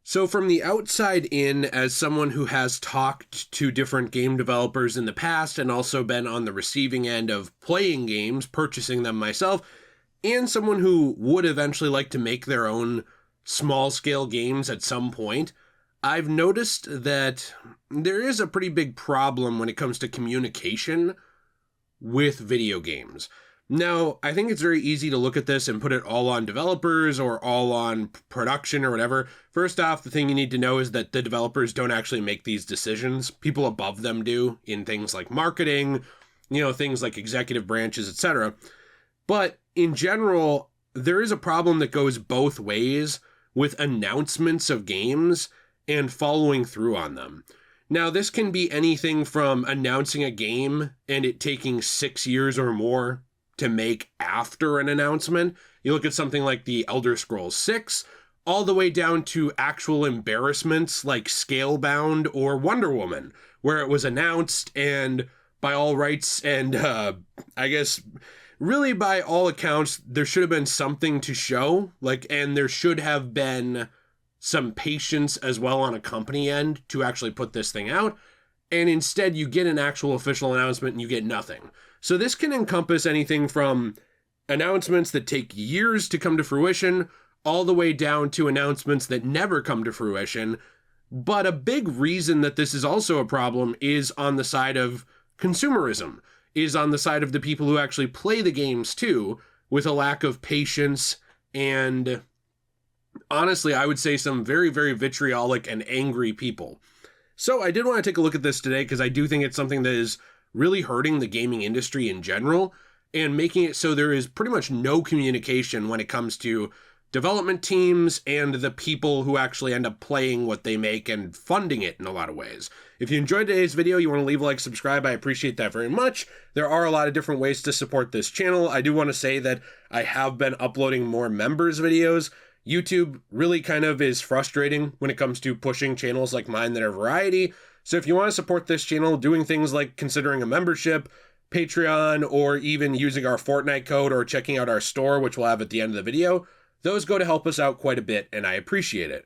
So from the outside in, as someone who has talked to different game developers in the past and also been on the receiving end of playing games, purchasing them myself, and someone who would eventually like to make their own small-scale games at some point, I've noticed that there is a pretty big problem when it comes to communication with video games. Now, I think it's very easy to look at this and put it all on developers or all on production or whatever. First off, the thing you need to know is that the developers don't actually make these decisions. People above them do in things like marketing, things like executive branches, etc. But in general, there is a problem that goes both ways with announcements of games and following through on them. Now, this can be anything from announcing a game and it taking 6 years or more to make after an announcement. You look at something like The Elder Scrolls 6, all the way down to actual embarrassments like Scalebound or Wonder Woman, where it was announced and by all rights and I guess really by all accounts, there should have been something to show, and there should have been some patience as well on a company end to actually put this thing out. And instead you get an actual official announcement and you get nothing. So this can encompass anything from announcements that take years to come to fruition, all the way down to announcements that never come to fruition. But a big reason that this is also a problem is on the side of consumerism, is on the side of the people who actually play the games too, with a lack of patience and, honestly, I would say some very, very vitriolic and angry people. So I did want to take a look at this today because I do think it's something that is really hurting the gaming industry in general and making it so there is pretty much no communication when it comes to development teams and the people who actually end up playing what they make and funding it in a lot of ways. If you enjoyed today's video, you want to leave a like, subscribe, I appreciate that very much. There are a lot of different ways to support this channel. I do want to say that I have been uploading more members videos. YouTube really kind of is frustrating when it comes to pushing channels like mine that are variety. So if you want to support this channel, doing things like considering a membership, Patreon, or even using our Fortnite code or checking out our store, which we'll have at the end of the video, those go to help us out quite a bit, and I appreciate it.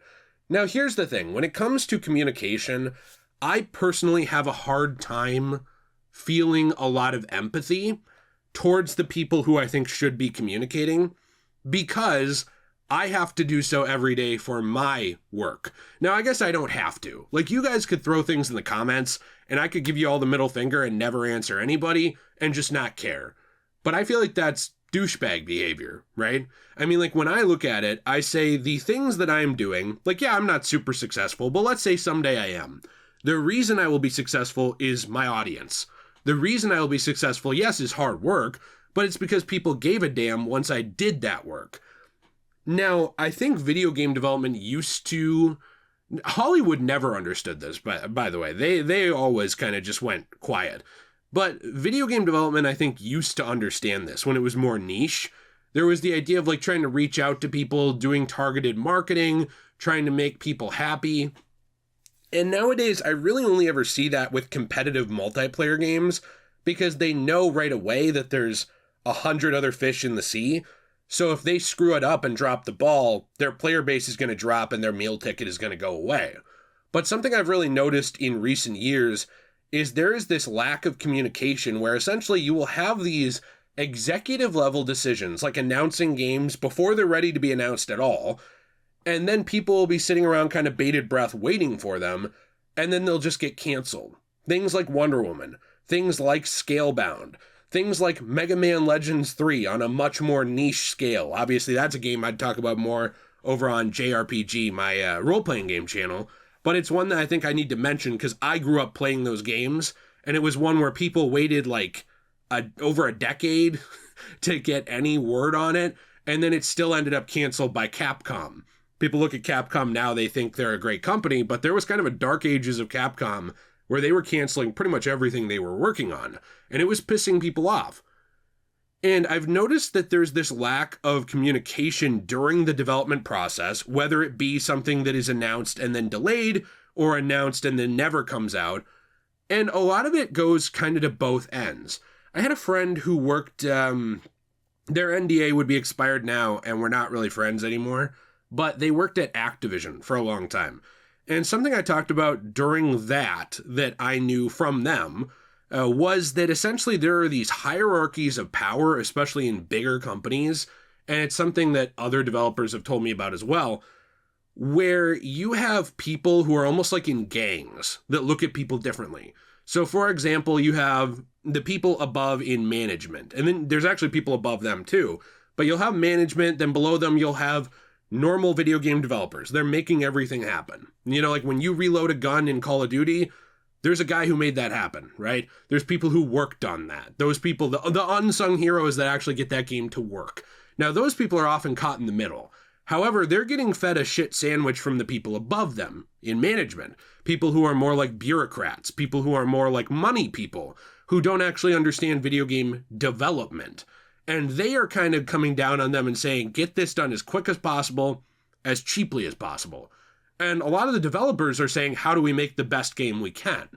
Now, here's the thing. When it comes to communication, I personally have a hard time feeling a lot of empathy towards the people who I think should be communicating because I have to do so every day for my work. Now, I guess I don't have to. You guys could throw things in the comments, and I could give you all the middle finger and never answer anybody and just not care. But I feel like that's douchebag behavior, right? I mean, when I look at it, I say the things that I'm doing, yeah, I'm not super successful, but let's say someday I am. The reason I will be successful is my audience. The reason I will be successful, yes, is hard work, but it's because people gave a damn once I did that work. Now, I think video game development used to... Hollywood never understood this, by the way. They always kind of just went quiet. But video game development, I think, used to understand this when it was more niche. There was the idea of trying to reach out to people, doing targeted marketing, trying to make people happy. And nowadays, I really only ever see that with competitive multiplayer games because they know right away that there's 100 other fish in the sea. So if they screw it up and drop the ball, their player base is going to drop and their meal ticket is going to go away. But something I've really noticed in recent years is there is this lack of communication where essentially you will have these executive level decisions, like announcing games before they're ready to be announced at all. And then people will be sitting around kind of bated breath waiting for them, and then they'll just get canceled. Things like Wonder Woman, things like Scalebound, things like Mega Man Legends 3 on a much more niche scale. Obviously, that's a game I'd talk about more over on JayRPG, my role-playing game channel. But it's one that I think I need to mention because I grew up playing those games, and it was one where people waited over a decade to get any word on it, and then it still ended up canceled by Capcom. People look at Capcom now, they think they're a great company, but there was kind of a dark ages of Capcom where they were canceling pretty much everything they were working on, and it was pissing people off. And I've noticed that there's this lack of communication during the development process, whether it be something that is announced and then delayed, or announced and then never comes out, and a lot of it goes kind of to both ends. I had a friend who worked, their NDA would be expired now, and we're not really friends anymore, but they worked at Activision for a long time. And something I talked about during that I knew from them was that essentially there are these hierarchies of power, especially in bigger companies, and it's something that other developers have told me about as well, where you have people who are almost like in gangs that look at people differently. So for example, you have the people above in management, and then there's actually people above them too, but you'll have management, then below them you'll have normal video game developers. They're making everything happen. You know, like when you reload a gun in Call of Duty, there's a guy who made that happen, right? There's people who worked on that. Those people, the unsung heroes that actually get that game to work. Now, those people are often caught in the middle. However, they're getting fed a shit sandwich from the people above them in management. People who are more like bureaucrats, people who are more like money people, who don't actually understand video game development. And they are kind of coming down on them and saying, get this done as quick as possible, as cheaply as possible. And a lot of the developers are saying, how do we make the best game we can?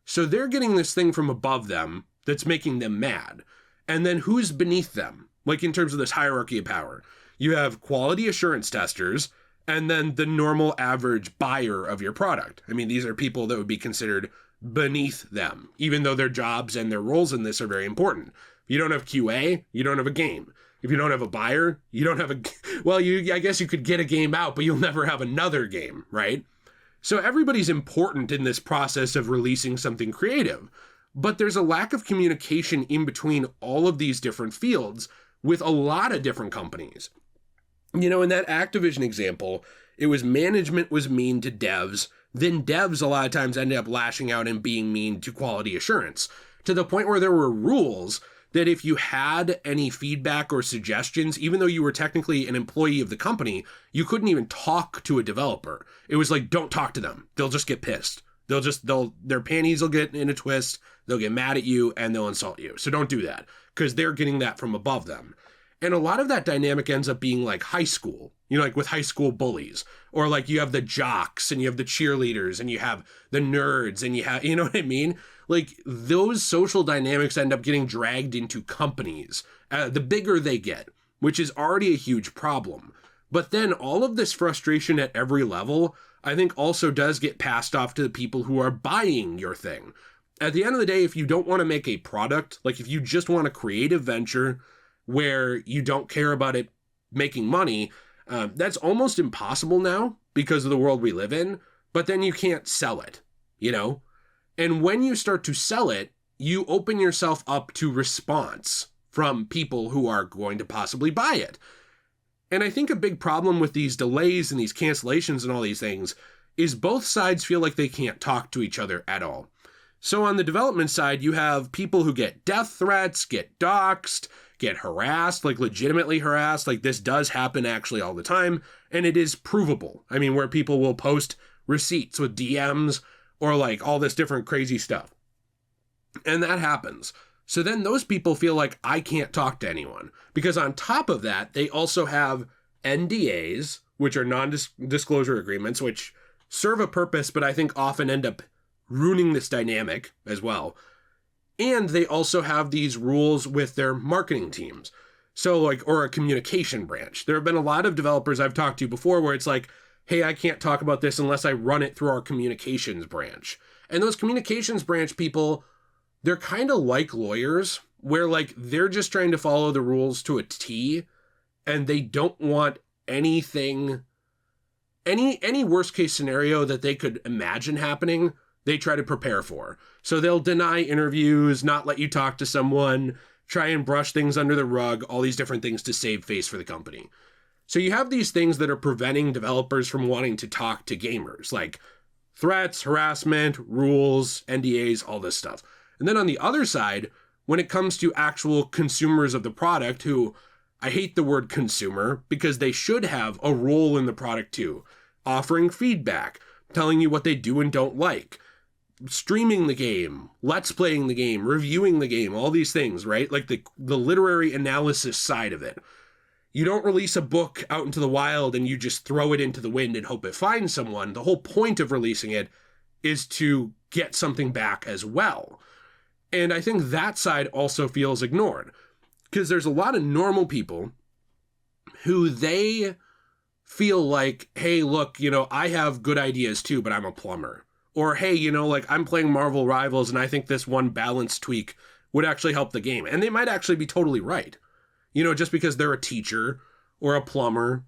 So they're getting this thing from above them that's making them mad. And then who's beneath them? Like in terms of this hierarchy of power, you have quality assurance testers, and then the normal average buyer of your product. I mean, these are people that would be considered beneath them, even though their jobs and their roles in this are very important. If you don't have QA, you don't have a game. If you don't have a buyer, you don't have I guess you could get a game out, but you'll never have another game, right? So everybody's important in this process of releasing something creative, but there's a lack of communication in between all of these different fields with a lot of different companies. You know, in that Activision example, it was management was mean to devs, then devs a lot of times ended up lashing out and being mean to quality assurance, to the point where there were rules that if you had any feedback or suggestions, even though you were technically an employee of the company, you couldn't even talk to a developer. It was like, don't talk to them. They'll just get pissed. Their panties will get in a twist. They'll get mad at you and they'll insult you. So don't do that, because they're getting that from above them. And a lot of that dynamic ends up being like high school, you know, like with high school bullies, or like you have the jocks and you have the cheerleaders and you have the nerds and you have, you know what I mean? Like those social dynamics end up getting dragged into companies, the bigger they get, which is already a huge problem. But then all of this frustration at every level, I think also does get passed off to the people who are buying your thing. At the end of the day, if you don't want to make a product, like if you just want a creative venture where you don't care about it making money, that's almost impossible now because of the world we live in, but then you can't sell it, you know? And when you start to sell it, you open yourself up to response from people who are going to possibly buy it. And I think a big problem with these delays and these cancellations and all these things is both sides feel like they can't talk to each other at all. So on the development side, you have people who get death threats, get doxxed, get harassed, like legitimately harassed. Like this does happen actually all the time, and it is provable. I mean, where people will post receipts with DMs or like all this different crazy stuff. And that happens. So then those people feel like I can't talk to anyone, because on top of that, they also have NDAs, which are non-disclosure agreements, which serve a purpose, but I think often end up ruining this dynamic as well. And they also have these rules with their marketing teams. So like, or a communication branch. There have been a lot of developers I've talked to before where it's like, hey, I can't talk about this unless I run it through our communications branch. And those communications branch people, they're kind of like lawyers, where like they're just trying to follow the rules to a T, and they don't want anything, any worst case scenario that they could imagine happening, they try to prepare for. So they'll deny interviews, not let you talk to someone, try and brush things under the rug, all these different things to save face for the company. So you have these things that are preventing developers from wanting to talk to gamers, like threats, harassment, rules, NDAs, all this stuff. And then on the other side, when it comes to actual consumers of the product, who, I hate the word consumer, because they should have a role in the product too, offering feedback, telling you what they do and don't like, streaming the game, let's playing the game, reviewing the game, all these things, right? Like the literary analysis side of it. You don't release a book out into the wild and you just throw it into the wind and hope it finds someone. The whole point of releasing it is to get something back as well. And I think that side also feels ignored, because there's a lot of normal people who they feel like, hey, look, I have good ideas too, but I'm a plumber. Or, hey, like I'm playing Marvel Rivals and I think this one balance tweak would actually help the game. And they might actually be totally right. Just because they're a teacher or a plumber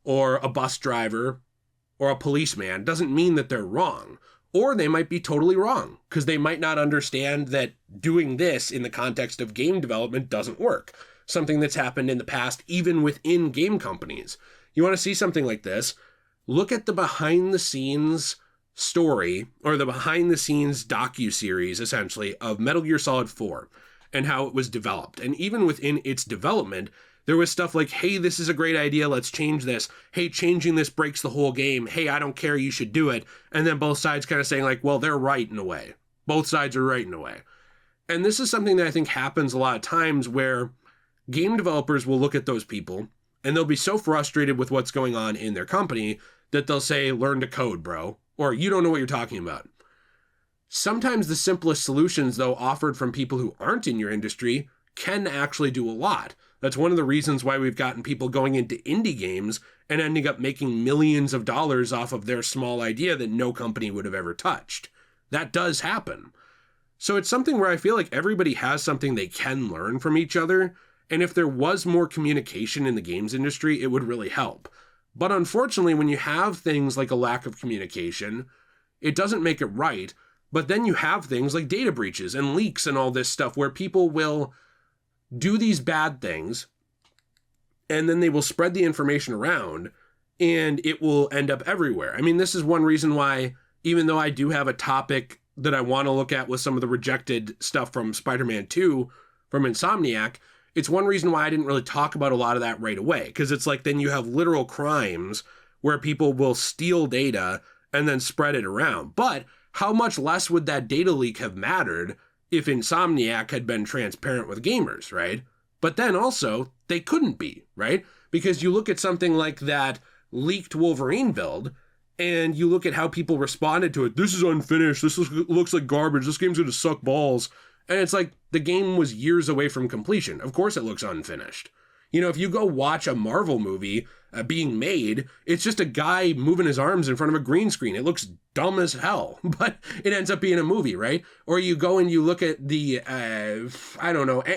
or a bus driver or a policeman doesn't mean that they're wrong. Or they might be totally wrong because they might not understand that doing this in the context of game development doesn't work. Something that's happened in the past, even within game companies. You want to see something like this? Look at the behind the scenes story, or the behind the scenes docu-series, essentially, of Metal Gear Solid 4 and how it was developed. And even within its development, there was stuff like, hey, this is a great idea, let's change this. Hey, changing this breaks the whole game. Hey, I don't care, you should do it. And then both sides kind of saying like, well, they're right in a way. Both sides are right in a way. And this is something that I think happens a lot of times where game developers will look at those people and they'll be so frustrated with what's going on in their company that they'll say, learn to code, bro. Or you don't know what you're talking about. Sometimes the simplest solutions, though, offered from people who aren't in your industry can actually do a lot. That's one of the reasons why we've gotten people going into indie games and ending up making millions of dollars off of their small idea that no company would have ever touched. That does happen. So it's something where I feel like everybody has something they can learn from each other. And if there was more communication in the games industry, it would really help. But unfortunately, when you have things like a lack of communication, it doesn't make it right. But then you have things like data breaches and leaks and all this stuff where people will do these bad things and then they will spread the information around and it will end up everywhere. I mean, this is one reason why, even though I do have a topic that I want to look at with some of the rejected stuff from Spider-Man 2 from Insomniac, it's one reason why I didn't really talk about a lot of that right away, because it's like then you have literal crimes where people will steal data and then spread it around. But how much less would that data leak have mattered if Insomniac had been transparent with gamers, right? But then also, they couldn't be, right? Because you look at something like that leaked Wolverine build, and you look at how people responded to it. This is unfinished. This looks like garbage. This game's going to suck balls. And it's like the game was years away from completion. Of course it looks unfinished. If you go watch a Marvel movie being made, it's just a guy moving his arms in front of a green screen. It looks dumb as hell, but it ends up being a movie, right? Or you go and you look at the,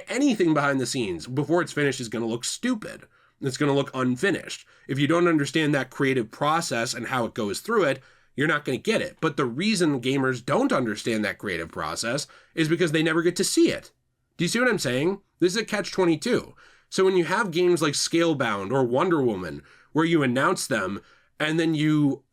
anything behind the scenes before it's finished is going to look stupid. It's going to look unfinished. If you don't understand that creative process and how it goes through it, you're not going to get it. But the reason gamers don't understand that creative process is because they never get to see it. Do you see what I'm saying? This is a catch-22. So when you have games like Scalebound or Wonder Woman, where you announce them and then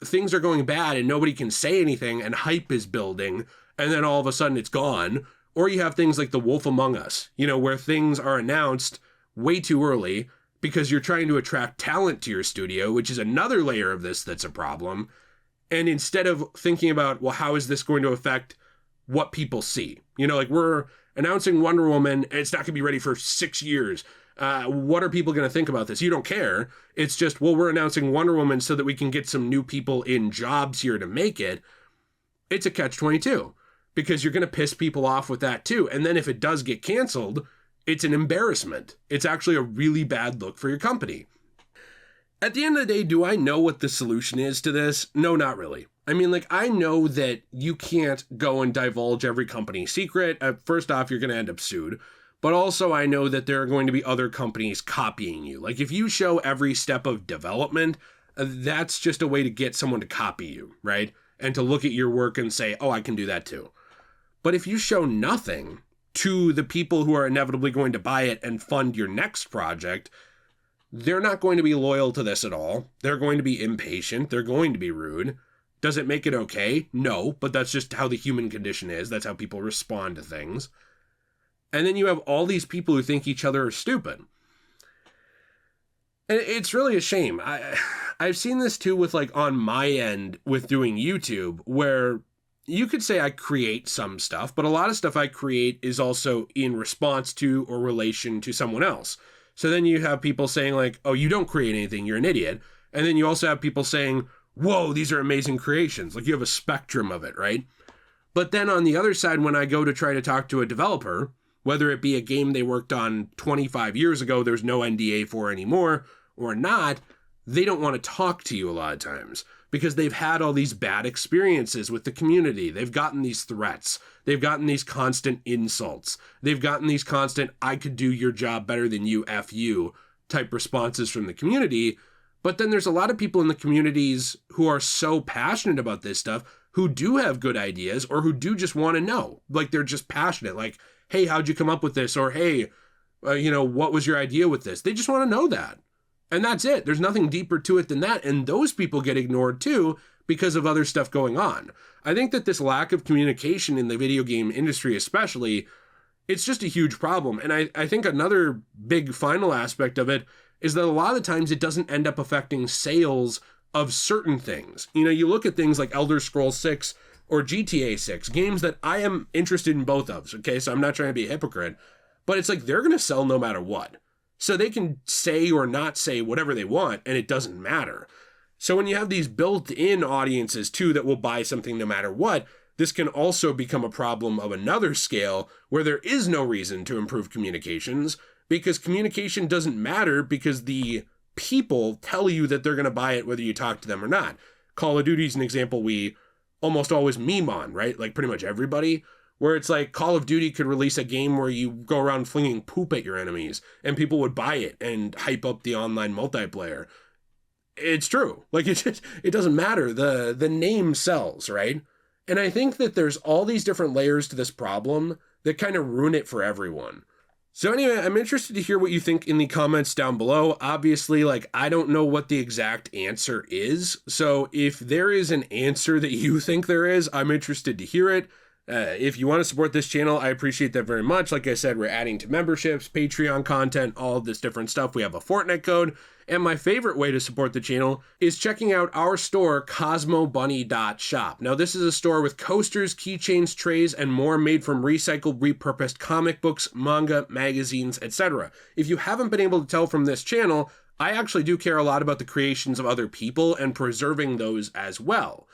things are going bad and nobody can say anything and hype is building and then all of a sudden it's gone. Or you have things like The Wolf Among Us, where things are announced way too early because you're trying to attract talent to your studio, which is another layer of this that's a problem. And instead of thinking about, well, how is this going to affect what people see? Like we're announcing Wonder Woman and it's not going to be ready for 6 years. What are people going to think about this? You don't care. It's just, well, we're announcing Wonder Woman so that we can get some new people in jobs here to make it. It's a catch-22 because you're going to piss people off with that too. And then if it does get canceled, it's an embarrassment. It's actually a really bad look for your company. At the end of the day, do I know what the solution is to this? No, not really. I mean, I know that you can't go and divulge every company's secret. First off, you're going to end up sued. But also I know that there are going to be other companies copying you. Like if you show every step of development, that's just a way to get someone to copy you, right? And to look at your work and say, oh, I can do that too. But if you show nothing to the people who are inevitably going to buy it and fund your next project, they're not going to be loyal to this at all. They're going to be impatient. They're going to be rude. Does it make it okay? No, but that's just how the human condition is. That's how people respond to things. And then you have all these people who think each other are stupid. And it's really a shame. I've seen this too with on my end with doing YouTube, where you could say I create some stuff, but a lot of stuff I create is also in response to or relation to someone else. So then you have people saying oh, you don't create anything, you're an idiot. And then you also have people saying, whoa, these are amazing creations. You have a spectrum of it, right? But then on the other side, when I go to try to talk to a developer, whether it be a game they worked on 25 years ago, there's no NDA for anymore, or not, they don't want to talk to you a lot of times because they've had all these bad experiences with the community. They've gotten these threats. They've gotten these constant insults. They've gotten these constant, I could do your job better than you, F you, type responses from the community. But then there's a lot of people in the communities who are so passionate about this stuff who do have good ideas or who do just want to know. Like, they're just passionate. Like, hey, how'd you come up with this? Or, hey, what was your idea with this? They just want to know that. And that's it. There's nothing deeper to it than that. And those people get ignored too because of other stuff going on. I think that this lack of communication in the video game industry especially, it's just a huge problem. And I think another big final aspect of it is that a lot of the times it doesn't end up affecting sales of certain things. You look at things like Elder Scrolls 6 or GTA 6, games that I am interested in both of, okay? So I'm not trying to be a hypocrite, but it's like they're going to sell no matter what. So they can say or not say whatever they want, and it doesn't matter. So when you have these built-in audiences, too, that will buy something no matter what, this can also become a problem of another scale where there is no reason to improve communications because communication doesn't matter because the people tell you that they're going to buy it whether you talk to them or not. Call of Duty is an example we almost always meme on, right? Like pretty much everybody. Where it's like Call of Duty could release a game where you go around flinging poop at your enemies and people would buy it and hype up the online multiplayer. It's true. Like it doesn't matter. The name sells, right? And I think that there's all these different layers to this problem that kind of ruin it for everyone. So anyway, I'm interested to hear what you think in the comments down below. Obviously, I don't know what the exact answer is. So if there is an answer that you think there is, I'm interested to hear it. If you want to support this channel, I appreciate that very much. Like I said, we're adding to memberships, Patreon content, all of this different stuff. We have a Fortnite code. And my favorite way to support the channel is checking out our store, CosmoBunny.shop. Now, this is a store with coasters, keychains, trays, and more made from recycled, repurposed comic books, manga, magazines, etc. If you haven't been able to tell from this channel, I actually do care a lot about the creations of other people and preserving those as well.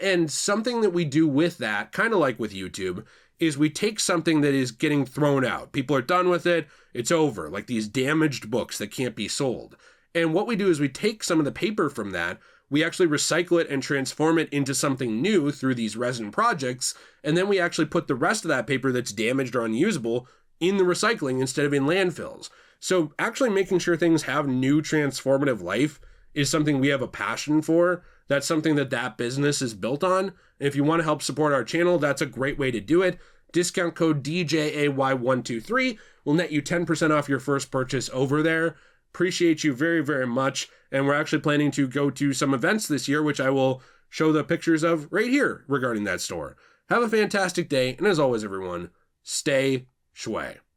And something that we do with that, kind of like with YouTube, is we take something that is getting thrown out. People are done with it. It's over. Like these damaged books that can't be sold. And what we do is we take some of the paper from that, we actually recycle it and transform it into something new through these resin projects. And then we actually put the rest of that paper that's damaged or unusable in the recycling instead of in landfills. So actually making sure things have new transformative life is something we have a passion for. That's something that business is built on. And if you want to help support our channel, that's a great way to do it. Discount code DJAY123 will net you 10% off your first purchase over there. Appreciate you very, very much. And we're actually planning to go to some events this year, which I will show the pictures of right here regarding that store. Have a fantastic day. And as always, everyone, stay shui.